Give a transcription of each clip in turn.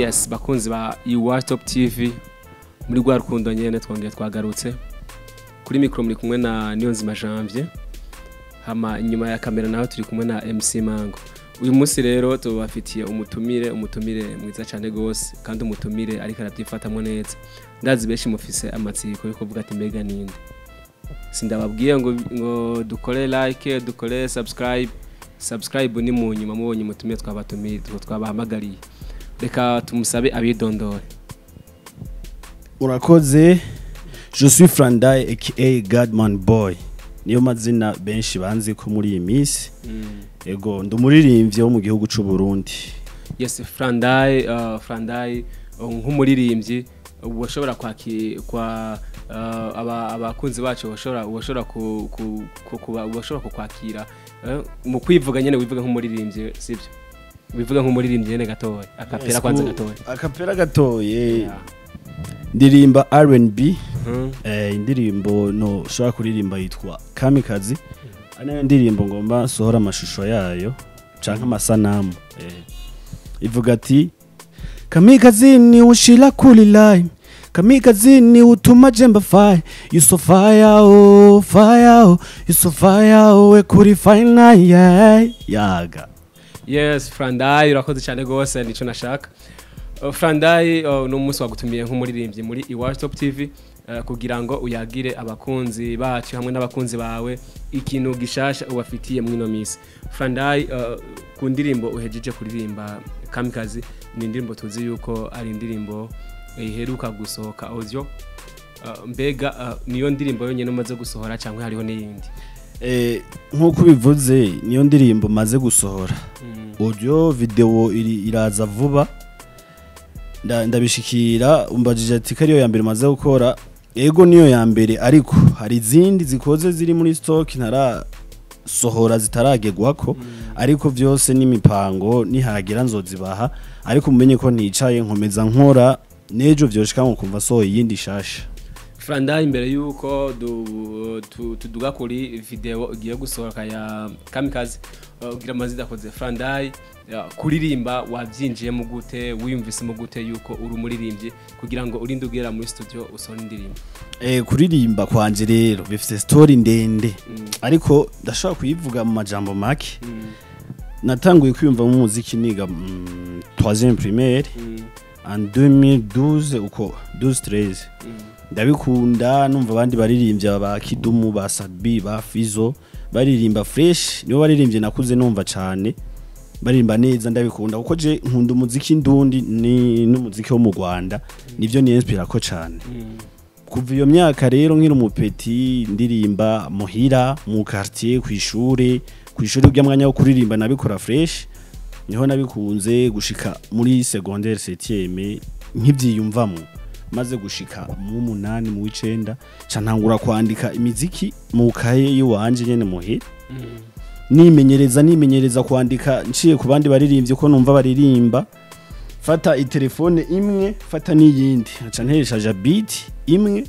Yes, bakunzi ba Iwacu Top TV muri gwa rukundo nyene twongeye twagarutse kuri micro muri kumwe na Niyonzima Janvier hama inyuma ya kamera naho turi kumwe na MC Mango. Uyu munsi rero tubafitiye umutumire mwiza cyane gose kandi umutumire ariko arabyifatamwe neza. Ndazi beshi mufise amatsiko yo kuvuga ati mbega ninde. Sindababwiye ngo dukore like, dukore subscribe ni mu nyuma mubonye umutumire twabahamagariye. Reka tumusabe abidondore. Urakoze. Je suis Frandai aka Godman Boy. Niyo mazina benshi banzi ko muri iyi minsi. Ego ndumuririmbye wo mu gihugu c'u Burundi. Yes, Frandai nk'umuririmbyi ushobora kwa abakunzi bacu ushobora kukwakira mu kwivuga nyene wivuga nk'umuririmbyi sivyo? Wivuga nk'umuririmbyi nyene gatoya akapera kwanza gatoya. Akapera gatoye. Ndirimba R&B. Indirimbo no ushobora kuririmba yitwa Kamikazi. Anayo ndirimbo ngomba sohora amashusho yayo canke amasanamu. Ivuga ati Kamikazi ni ushila kuli line. Kamikazi ni utuma jemba fire. You so fire oh fire oh. You so fire oh we kuri fine yeah. Yaga. Yes, Frandai urakoze cyane gose nico nashaka. Frandai no munsi wagutumiye nk'umuririmbyi muri Iwacu Top TV kugira ngo uyagire abakunzi bacu hamwe n'abakunzi bawe ikintu gishasha ubafitiye mwino misi. Frandai ku ndirimbo uhejeje kuririmba Kamikazi ni indirimbo tuzi yuko ari indirimbo iheruka gusohoka audio. Mbega niyo ndirimbo yonyene umaze gusohora cyangwa hariho n'iyindi? Nkuko bivuze niyo ndirimbo maze gusohora. Audio video iraza vuba. Ndabishikira umbajije ati kariyo ya mbere maze gukora. Ego niyo ya mbere ariko hari izindi zikoze ziri muri stock ntara sohora zitaragegwako ariko vyose n'imipango nihagera nzozibaha ariko mumenye ko nticaye nkomeza nkora nejo vyoshika nko kumva so yindi shasha. Frandai imbere yuko tuduga kuri video igiye gusohoka ya Kamikazi ugira mazida koze Frandai kuririmba wavyinjiye mu gute wiyumvise mu gute yuko uri umuririmbye kugira ngo urinde ugera muri studio usone indirimbo? Kuririmba kwanje rero bifite story ndende ariko ndashobora kuyivuga mu majambo make. Natanguye kwiyumva mu muziki niga 3e primaire en 2012 uko 12-13 ndabikunda numva abandi baririmbye ba Kidumu ba Sabi ba Fizo baririmba fresh nibo baririmbye nakuze numva cyane baririmba neza ndabikunda kuko je nkunda umuziki ndundi ni n'umuziki wo mu Rwanda nivyo ni inspira ko cyane. Kuva iyo myaka rero nkiri umupeti ndirimba muhira mu quartier kwishuri by'amwanya wo kuririmba nabikora fresh niho nabikunze gushika muri secondaire 7e nkivyiyumvamo maze gushika mu 8 mu 9 cantangura kwandika imiziki mu kaye yiwanje nyene muhira. Nimenyereza kwandika nciye ku bandi baririmbye ko numva baririmba fata itelefone imwe fata n'iyindi aca ntereshaje beat imwe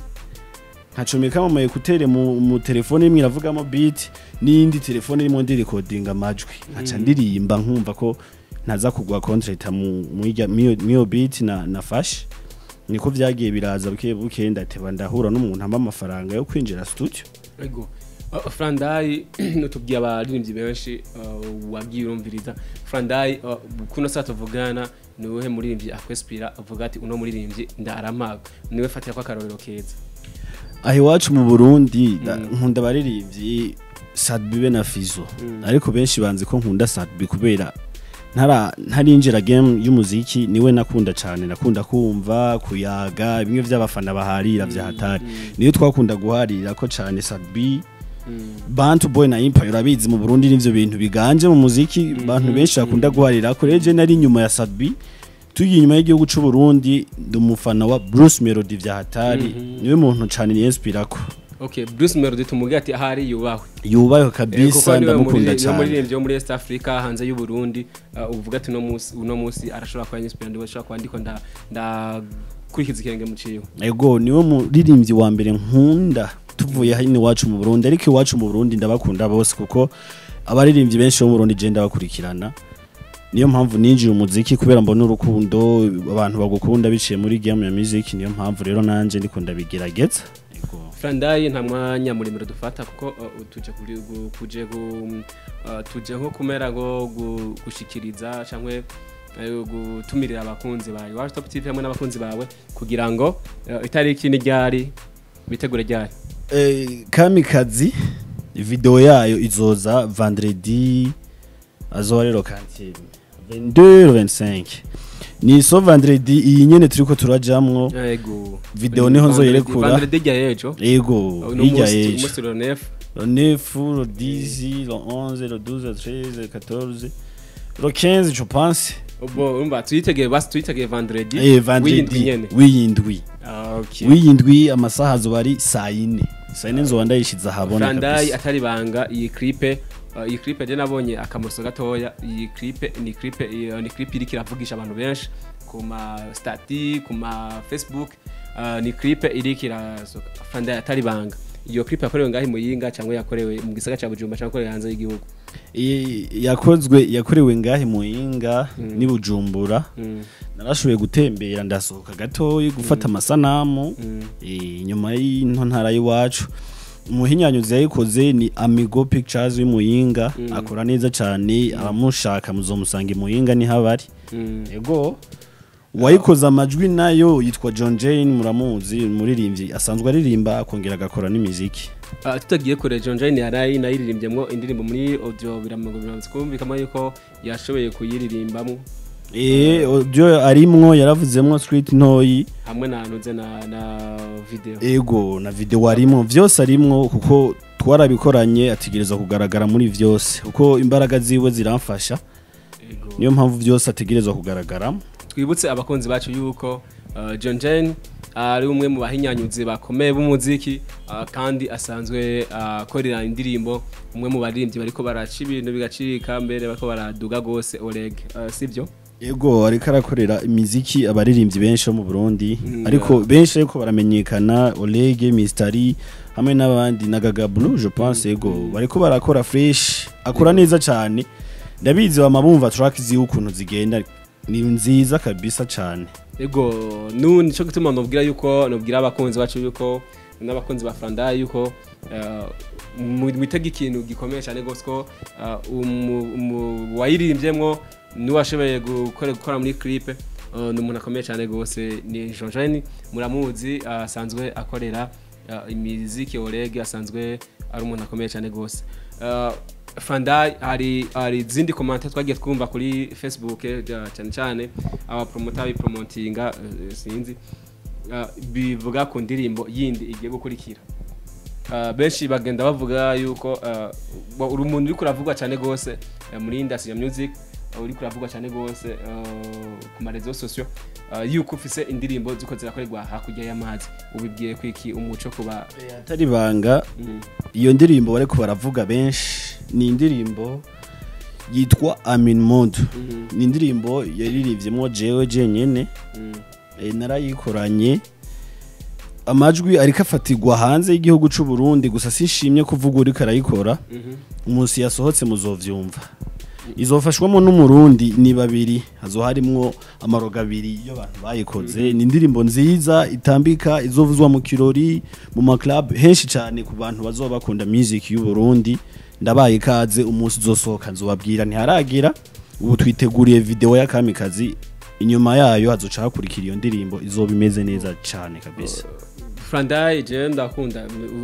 nkacomeka mu ekutere mu telefone imwe iravugamo beat n'indi telefone irimo ndi recording amajwi aca ndirimba nkumva ko ntaza kugwa contract mu beat na fash. Niko vyagiye biraza buke ndateba ndahura n'umuntu amba amafaranga yo kwinjira studio. Ego Frandai nutubwiye abaririmbyi benshi wagiye urumviriza Frandai kuno sato vugana niwe muririmbyi akwespira avuga ati uno muririmbyi ndaramaga niwe fatira kwa karorero keza. Ahi wacu mu Burundi nkunda baririmbyi Sadbi na Fizo ariko benshi banzi ko nkunda Sadbi kubera ntarinjira game y'umuziki niwe nakunda cyane nakunda kumva kuyaga bimwe by'abafana baharira vya hatari niyo twakunda guharira ko cyane Sadbi Bantu Boy na Empire urabizi mu Burundi nivyo bintu biganje mu muziki bantu benshi bakunda guharira ko reje nari nyuma ya Sadbi tugiye nyuma y'igihugu c'u Burundi ndumufana wa Bruce Melody vya hatari niwe muntu cyane ni inspira ko. Okay, Bruce Melody tumugira ati ahari yubaho kabisa ndamukunda cyane. Muri muri East Africa hanze y'u Burundi uvuga ati uno munsi arashobora kwa inspire ndi bashobora kwandiko nda kurikiza ikirenge mu ciyo. Ego niwe muririmbyi wa mbere nkunda tuvuye hino wacu mu Burundi ariko iwacu mu Burundi ndabakunda bose kuko abaririmbyi benshi bo mu Burundi je ndabakurikirana niyo mpamvu ninjiye umuziki kubera mbona urukundo abantu bagukunda biciye muri game ya music niyo mpamvu rero nanje ndiko ndabigerageza Frandayi nta mwanya muremure dufata kuko tuje nko kumera ngo gushikiriza cyangwa gutumirira abakunzi bawe Iwacu Top TV hamwe n'abakunzi bawe kugira ngo itariki ni ryari bitegure ryari Kamikazi video yayo izoza vendredi azoba rero kantine 22-25 ni so vendredi iyi nyene turiko turajamwo yego video niho nzoyerekura vendredi ya ejo yego hirya ejo le 9 le 9 le 10 le 11 le 12 le 13 le 14 le 15 je pense umba tuyitegeye vendredi wiyindwi wiyindwi amasaha azoba ari saa 4 nzoba ndayishiza habona kabisa Frandayi atari banga iyi clip je nabonye akamoso gatoya iyi clip ni clip iri kiravugisha abantu benshi ku ma stati ku ma Facebook ni clip iri kirasoka Frandayi atari banga iyo clip yakorewe ngahi Muyinga cyangwa yakorewe mu gisagara ca Bujumbura cyangwa yakorewe hanze y'igihugu yakorewe ngahi Muyinga ni Bujumbura narashoboye gutembera ndasohoka gatoyi gufata amasanamu nyuma y'into ntara y'iwacu umuhinyanyuzi yayikoze ni Amigo Pictures y'Muyinga akora neza cyane abamushaka muzomusanga Muyinga ni habari yego wayikoze amajwi nayo yitwa John Jane muramuzi muririmbyi asanzwe aririmba akongera agakora n'imiziki tutagiye kure John Jane yarayi nayiririmbyemo indirimbo muri audio biramugobiranze kumvikamo yuko yashoboye kuyiririmbamo audio arimwo yaravuzemwo street ntoyi hamwe nanuze na video ego na video arimwo vyose arimwo kuko twarabikoranye ategereza kugaragara muri vyose kuko imbaraga ziwe ziramfasha niyo mpamvu vyose ategerezwa kugaragara twibutse abakunzi bacu yuko John Jane ari umwe mu bahinyanyuzi bakomeye b'umuziki kandi asanzwe akorera indirimbo umwe mu baririmbyi bariko baraca ibintu bigacika mbere bariko baraduga gose Oleg sivyo Ego ariko arakorera imiziki abaririmbyi benshi mu Burundi ariko benshi ariko baramenyekana Oleg Mystery hamwe n'abandi na Gaga Blue je pense ego bariko barakora fresh akora neza cyane ndabizi bamabumva track zi ukuntu zigenda ni nziza kabisa cyane ego nuni cyo gutuma nobwira yuko nobwira abakunzi bacu yuko n'abakunzi ba Frandayi yuko mwitega ikintu gikomeye cyane gose ko wayirimbyemwo niwashoboye gukora muri clip n'umuntu akomeye cyane gose ni John Jane muramuzi asanzwe akorera imiziki Oleg asanzwe ari umuntu akomeye cyane gose Frandayi hari zindi commentaire twagiye twumva kuri Facebook cyane cyane aba promoter bipromotinga sinzi bivuga ku ndirimbo yindi igiye gukurikira benshi bagenda bavuga yuko uri umuntu uri kuravugwa cyane gose muri industry ya music uri kuravugwa cyane gose ku marezo sociaux yuko ufise indirimbo ziko zirakorerwa hakujya y'amazi ubibwiye kwiki umuco kuba atari banga iyo ndirimbo bareko baravuga benshi ni indirimbo yitwa Amin Mode ni indirimbo yaririvyemo jewe jenyene narayikoranye amajwi ariko afatirwa hanze y'igihugu c'u Burundi gusa sinshimye kuvuga uri karayikora umunsi yasohotse muzovyumva izofashwamo n'umurundi ni babiri hazo harimwo amaroga abiri yo bantu bayikoze ni indirimbo nziza itambika izovuzwa mu kirori mu ma club henshi cyane ku bantu bazoba bakunda music y'u Burundi ndabaye ikaze umunsi uzosohoka nzobabwira ntiharagira ubu twiteguriye video ya Kamikazi inyuma yayo hazoca hakurikira iyo ndirimbo izoba imeze neza cyane kabisa Frandayi je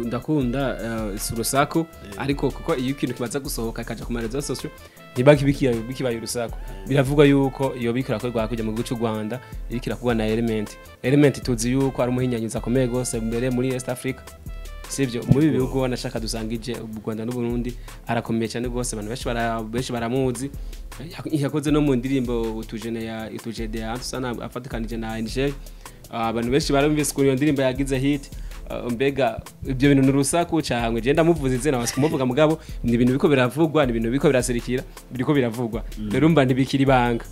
ndakunda Surusako ariko kuko iyo ikintu kibaza gusohoka kaja ku marezo sociaux ntibaki bikibaye urusako biravugwa yuko iyo bikira ko rwakujya mu gihugu cy'u Rwanda irikira kuba na element tuzi yuko ari umuhinyanyuza akomeye gose mbere muri East Africa sivyo muri bihugu wanashaka dusangije u Rwanda n'u Burundi arakomeye cyane gose abantu benshi baramuzi yakoze no mu ndirimbo utujene ya Antusana afatikanije na NG abantu benshi barumvise kuri iyo ndirimbo yagize hit mbega ibyo bintu n'urusaku cyangwe je ndamuvuze izina basi kumuvuga mugabo ni ibintu biko biravugwa ni ibintu biko birasirikira biriko biravugwa rero mba ntibikiri banga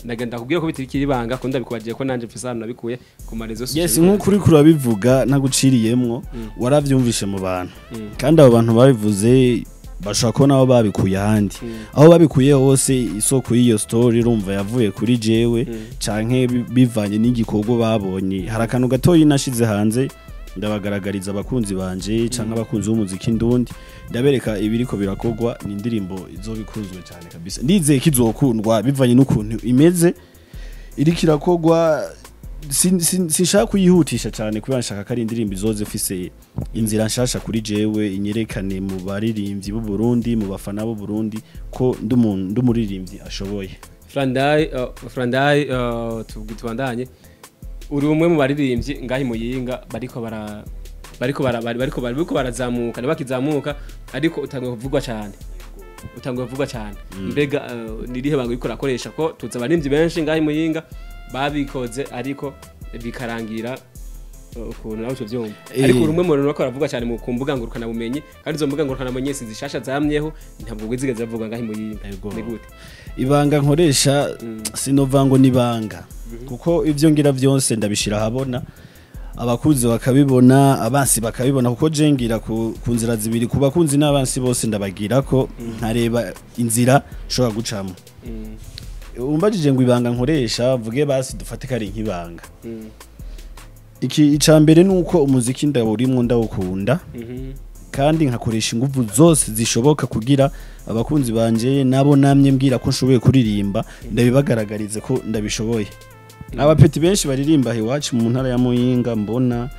ndagenda kubwira ko bitikiri banga ko ndabikubagiye ko nanje mfisano nabikuye ku marezo yes nk'ukuri kurabivuga naguciriyemwo waravyumvishe mu bantu kandi abo bantu babivuze bashaka ko nabo babikuye ahandi aho babikuye hose isoko y'iyo story urumva yavuye kuri jewe canke bivanye n'igikorwa babonye hari akantu gatoyi nashize hanze ndabagaragariza abakunzi banje canke abakunzi b'umuziki ndundi ndabereka ibiriko birakogwa ni indirimbo izobikuzwe cyane kabisa ndizeye kizokundwa bivanye n'ukuntu imeze iri kirakogwa sinshaka kuyihutisha cyane kubera nshaka ko ari indirimbo izoze ifise inzira nshasha kuri jewe inyerekane mu baririmbyi b'u Burundi mu bafana b'u Burundi ko ndumuririmbyi ashoboye Frandai tubandanye uri umwe mu baririmbyi ngahi muyinga bariko barazamuka bakizamuka ariko utangiye kuvugwa cyane mbega nirihe banga bikora akoresha ko tuza abaririmbyi benshi ngahi muyinga babikoze ariko bikarangira ukuntu nawe tuvyumva ariko urumwe mu runtu baravuga cyane mu kumbuga ngurukana bumenyi kandi zo mbuga ngurukana bumenyi zishasha zamyeho ntabwo gwizigeze bavuga ngahi muyinga ni gute ibanga nkoresha sinovango nibanga kuko ivyo ngira byose ndabishira habona abakunzi bakabibona abansi bakabibona kuko jengira ku nzira zibiri ku bakunzi n'abansi bose ndabagira ko nkareba inzira shobora gucamo umbajije ngo ibanga nkoresha vuge basi dufate kari nk'ibanga iki icambere nuko umuziki ndawurimwo ndawukunda kandi nkakoresha ingufu zose zishoboka kugira abakunzi banje nabo namye mbwira ko nshoboye kuririmba ndabibagaragarize ko ndabishoboye abapeti benshi baririmba iwacu mu ntara ya Muyinga mbona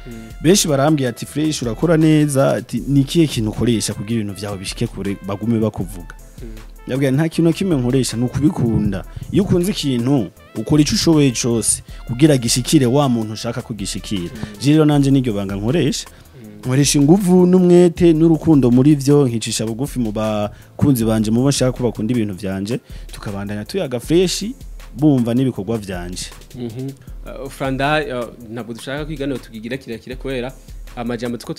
benshi barambwiye ati fresh urakora neza ati nikiye kintu ukoresha kugira ibintu byawe bishike kure bagume bakuvuga yabwiye nta kintu kimwe nkoresha nukubikunda iyo ukunze ikintu ukora ico ushoboye cyose kugira gishikire wa muntu ushaka kugishikira rero nanje niryo banga nkoresha ingufu n'umwete n'urukundo muri vyo nkicisha bugufi mu bakunzi banje mu bashaka ko bakunda ibintu vyanje tukabandanya tuyaga fresh bumva n'ibikorwa vyanje Frandai ntabwo dushaka kwiganira tugigira kirekire kubera amajambo tuko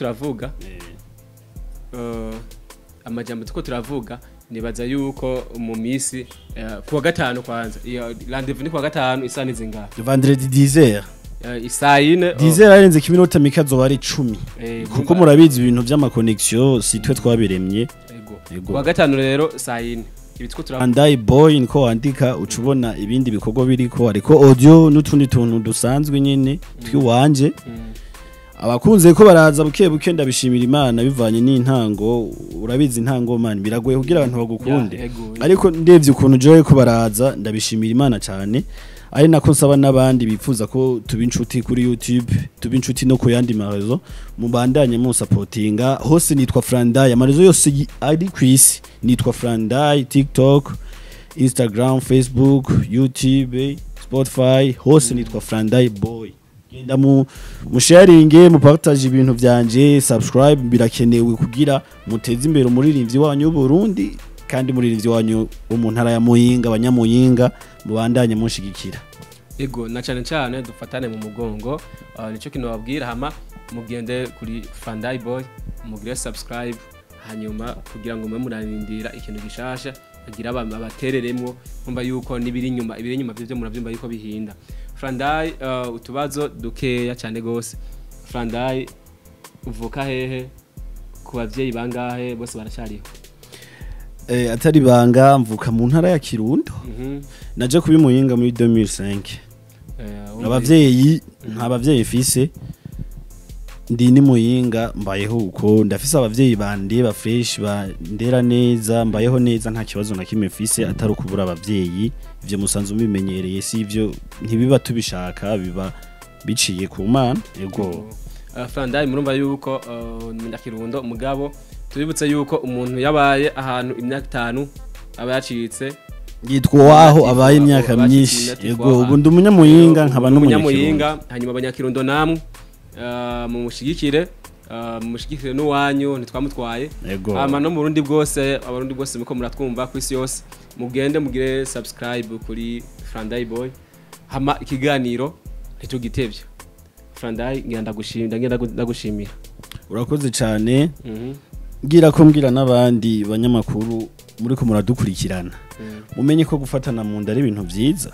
turavuga nibaza yuko mu misi kuwa gatanu kwanza rendezvous ni kuwa gatanu isa nizinga vendredi 10h isayine 10h arenze kiminota mikazo bari 10 kuko murabizi ibintu vy'ama connection sitwe twabiremye kuwa gatanu rero sayine Frandai boy niko wandika ucubona ibindi bikorwa biriko ariko audio n'utundi tuntu dusanzwe nyene twiwanje abakunze ko baraza buke ndabishimira Imana bivanye n'intango urabizi intango man biragoye kugira abantu bagukunde ariko ndevye ukuntu joye ko baraza ndabishimira Imana cyane ari nako nsaba nabandi bifuza ko tuba inshuti kuri YouTube tuba inshuti no kuyandi marezo mubandanye mu supportinga hose nitwa Frandai amarezo yose ari kwisi nitwa Frandai TikTok Instagram Facebook YouTube Spotify hose nitwa Frandai boy genda mu sharinge mu partage ibintu vyanje subscribe birakenewe kugira muteze imbere umuririmbyi wanyu Burundi kandi muririmbyi wanyu mu ntara ya Muyinga abanyamuyinga mubandanye munshigikira ego na cyane dufatane mu mugongo nico kintu babwira hama mugende kuri Frandai boy mugire subscribe hanyuma kugira ngo murarindira ikintu gishasha agira abatereremwo numva yuko nibiri inyuma byo muravyumva yuko bihinda Frandai utubazo dukeya cyane gose Frandai uvuka hehe ku bavyeyi bangahe bose baracariho atari banga mvuka mu ntara ya Kirundo naje kubi Muyinga muri 2005 abavyeyi nta bavyeyi fise ndi ni Muyinga mbayeho uko ndafise abavyeyi bande ba fresh bandera neza mbayeho neza nta kibazo na kimwe fise atari ukubura abavyeyi ivyo musanzu bimenyereye si ivyo ntibiba tubishaka biba biciye ku Mana ego Frandai murumva yuko ndakirundo umugabo tubibutse yuko umuntu yabaye ahantu imyaka 5 aba yacitse yitwa waho abaye imyaka myinshi ego ubu ndi umunyamuyinga nkaba n'umunyamuyinga hanyuma abanyakirundo namwe mu mushigikire n'uwanyu ntitwamutwaye ama no mu Burundi bwose abarundi bwose muko muratwumva ku isi yose mugende mugire subscribe kuri Frandai boy hama ikiganiro ntitugitevye Frandai ngenda gushimira urakoze cyane ngira ko mbwira n'abandi banyamakuru muri ko muradukurikirana mumenye ko gufatana mu ndari ibintu byiza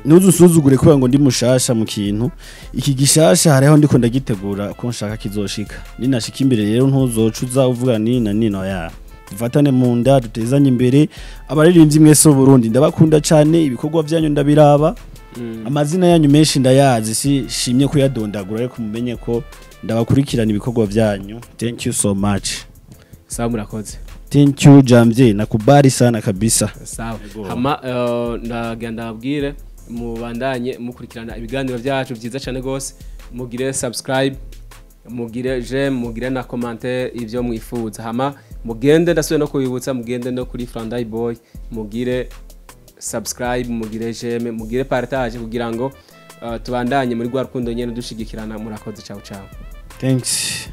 ntuzusuzugure kubera ngo ndi mushasha mu kintu iki gishasha hariho ndiko ndagitegura ko nshaka kizoshika ninashika imbere rero ntuzocuza uvuga ni na nino ya dufatane mu nda dutezanye imbere abaririmbyi mwese Burundi ndabakunda cyane ibikorwa byanyu ndabiraba amazina yanyu menshi ndayazi si shimye kuyadondagura ariko mumenye ko ndabakurikirana ibikorwa byanyu thank you so much sawa murakoze thank you Jamvye nakubali sana kabisa sawa hama ndagenda abwire mubandanye mukurikirana ibiganiro byacu byiza cyane gose mugire subscribe mugire j'aime mugire na commentaire ivyo mwifuza hama mugende ndasuye no kubibutsa mugende no kuri Frandai Boy mugire subscribe mugire j'aime mugire partage kugira ngo tubandanye muri rwa rukundo nyene dushigikirana murakoze ciao ciao thanks